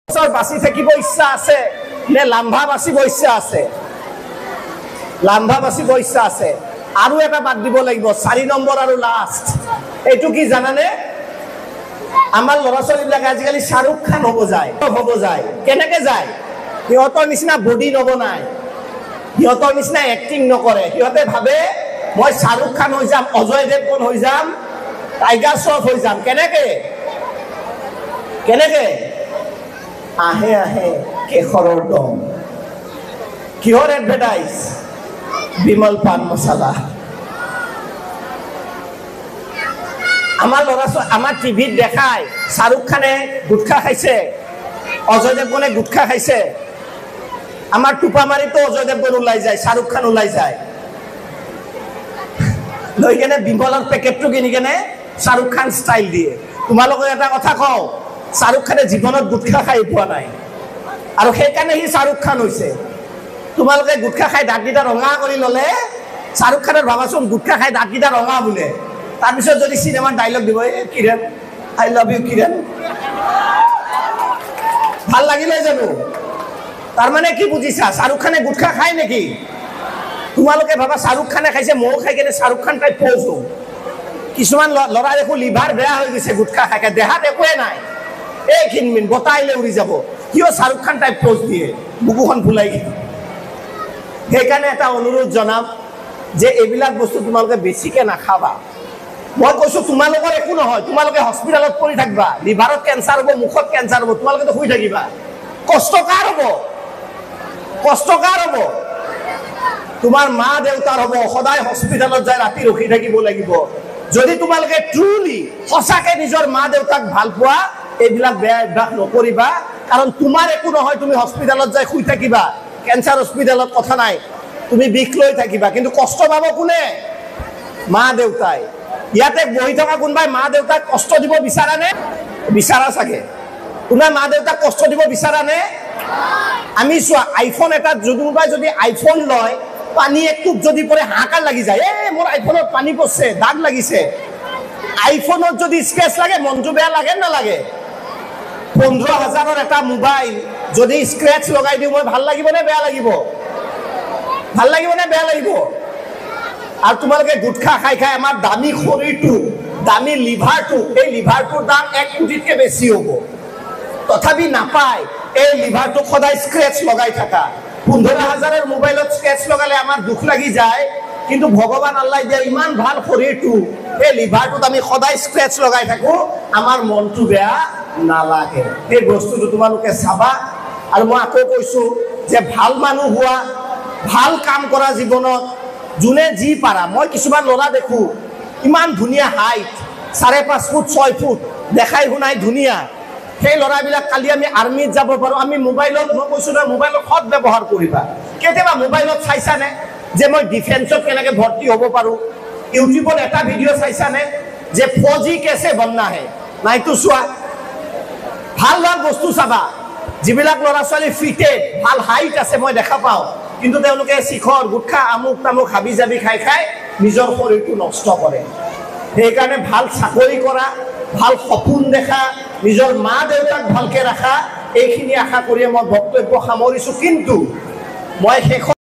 বাঁচি থাকিব ইচ্ছা আছে নে লাম্ভা বাঁচিব ইচ্ছা আছে? লাম্ভা বাঁচিব ইচ্ছা আছে। আৰু এটা বাদ দিব লাগিব, 4 নম্বৰ আৰু লাষ্ট। এইটো কি জানানে? আমাৰ ল'ৰা ছোৱালীবিলাকে আজিকালি শ্বাহৰুখ খান হ'ব যায়। কেনেকে যায়? সিহঁতৰ নিচিনা বডি নবনায়, সিহঁতৰ নিচিনা এক্টিং নকৰে। সিহঁতে ভাবে মই শ্বাহৰুখ খান হৈ যাম, অজয় দেৱগন হৈ যাম, টাইগাৰ শ্ৰফ হৈ যাম। কেনেকে আহে কেশৰৰ দম। কিহৰ এডভাৰটাইজ? বিমল পান মছলা। আমাৰ ল'ৰা ছোৱালী আমাৰ টিভিত দেখায় শ্বাহৰুখ খানে গুটখা খাইছে, অজয় দেৱগনে গুটখা খাইছে। আমাৰ টোপামাৰিতো অজয় দেৱগন ওলাই যায়, শ্বাহৰুখ খান ওলাই যায়। লৈ কেনে বিমলৰ পেকেটটো কিনি কেনে শ্বাহৰুখ খান ষ্টাইল দিয়ে। তোমালোকক এটা কথা কওঁ, শ্বাহৰুখ খানে জীৱনত গুটখা খাই পোৱা নাই, আৰু সেইকাৰণে সি শ্বাহৰুখ খান হৈছে। তোমালোকে গুটখা খাই দাঁতকেইটা ৰঙা কৰি ল'লে, শ্বাহৰুখ খানৰ ভাবাচোন গুটখা খাই দাঁতকেইটা ৰঙা বোলে, তাৰপিছত যদি চিনেমাৰ ডাইলগ দিব, কিৰণ আই লাভ ইউ কিৰণ, ভাল লাগিলে জানো? তাৰমানে কি বুজিছা? শ্বাহৰুখ খানে গুটখা খায় নেকি? তোমালোকে ভাবা শ্বাহৰুখ খানে খাইছে, ময়ো খাই কেনে শ্বাহৰুখ খান টাইপ পৌছো। কিছুমান ল'ৰা দেখো লিভাৰ বেয়া হৈ গৈছে গুটখা খাই, দেহাত একোৱে নাই, এই খিনমিন বতাহ আহিলে উৰি যাব। কিয় শ্বাহৰুখ খান টাইপ পৌজ দিয়ে বুকুখন ফুলাই কি? সেইকাৰণে এটা অনুৰোধ জনাম যে এইবিলাক বস্তু তোমালোকে বেছিকে নাখাবা। মই কৈছো তোমালোকৰ একো নহয়, তোমালোকে হস্পিটেলত পৰি থাকিবা, লিভাৰত কেঞ্চাৰ হ'ব, মুখত কেঞ্চাৰ হ'ব, তোমালোকেতো শুই থাকিবা। কষ্ট কাৰ হ'ব? তোমাৰ মা দেউতাৰ হ'ব, সদায় হস্পিটেলত যায় ৰাতি ৰখি থাকিব লাগিব। যদি তোমালোকে ট্ৰুলি সঁচাকে নিজৰ মা দেউতাক ভাল পোৱা, এইবিলাক বেয়া অভ্যাস নকৰিবা। কাৰণ তোমাৰ একো নহয়, তুমি হস্পিটেলত যাই শুই থাকিবা, কেঞ্চাৰ হস্পিটেলত কথা নাই, তুমি বিষ লৈ থাকিবা, কিন্তু কষ্ট পাব কোনে? মা দেউতাই। ইয়াতে বহি থকা কোনোবাই মা দেউতাক কষ্ট দিব বিচাৰা নে? বিচাৰা চাগে। কোনোবাই মা দেউতাক কষ্ট দিব বিচাৰা নে? আমি চোৱা, আইফোন এটাত কোনোবাই যদি আইফোন লয়, পানী একটুপ যদি পৰে হাহাকাৰ লাগি যায়, মোৰ আইফোনত পানী পৰছে, দাগ লাগিছে। আইফোনত যদি স্ক্ৰেচ লাগে মনটো বেয়া লাগে নালাগে? 15,000ৰ এটা মোবাইল যদি স্ক্ৰেচ লগাই দিওঁ, মই ভাল লাগিব নে বেয়া লাগিব? ভাল লাগিব নে বেয়া লাগিব? আৰু তোমালোকে গুটখা খাই আমাৰ দামী শৰীৰটো, দামী লিভাৰটো, এই লিভাৰটোৰ দাম 1 কোটিতকৈ বেছি হ'ব, তথাপি নাপায়। এই লিভাৰটোক সদায় স্ক্ৰেচ লগাই থাকা। 15,000ৰ মোবাইলত স্ক্ৰেচ লগালে আমাৰ দুখ লাগি যায়, কিন্তু ভগৱান আল্লাহ দিয়া ইমান ভাল শৰীৰটো, এই লিভাৰটোত আমি সদায় স্ক্ৰেচ লগাই থাকো, আমাৰ মনটো বেয়া নালাগে। এই বস্তুটো তোমালোকে চাবা। আৰু মই আকৌ কৈছো যে ভাল মানুহ হোৱা, ভাল কাম কৰা জীৱনত, যোনে যি পাৰা। মই কিছুমান ল'ৰা দেখো ইমান ধুনীয়া হাইট, 5.5 ফুট 6 ফুট, দেখাই শুনাই ধুনীয়া। সেই ল'ৰাবিলাক কালি আমি আৰ্মিত যাব পাৰো। আমি মোবাইলত, মই কৈছো নহয়, মোবাইলত সৎ ব্যৱহাৰ কৰিবা। কেতিয়াবা মোবাইলত চাইছানে যে মই ডিফেন্সত কেনেকে ভৰ্তি হ'ব পাৰো? ইউটিউবত এটা ভিডিঅ' চাইছানে যে ফৌজি কেছে বননা হে? নাইতো চোৱা। ভাল বস্তু চাবা। যিবিলাক ল'ৰা ছোৱালী ফিটেড, ভাল হাইট আছে, মই দেখা পাওঁ, কিন্তু তেওঁলোকে শিখৰ, গুটখা, আমুক তামুক হাবি জাবি খাই নিজৰ শৰীৰটো নষ্ট কৰে। সেইকাৰণে ভাল চাকৰি কৰা, ভাল সপোন দেখা, নিজৰ মা দেউতাক ভালকে ৰাখা, এইখিনি আশা কৰি মই বক্তব্য সামৰিছো। কিন্তু মই শেষত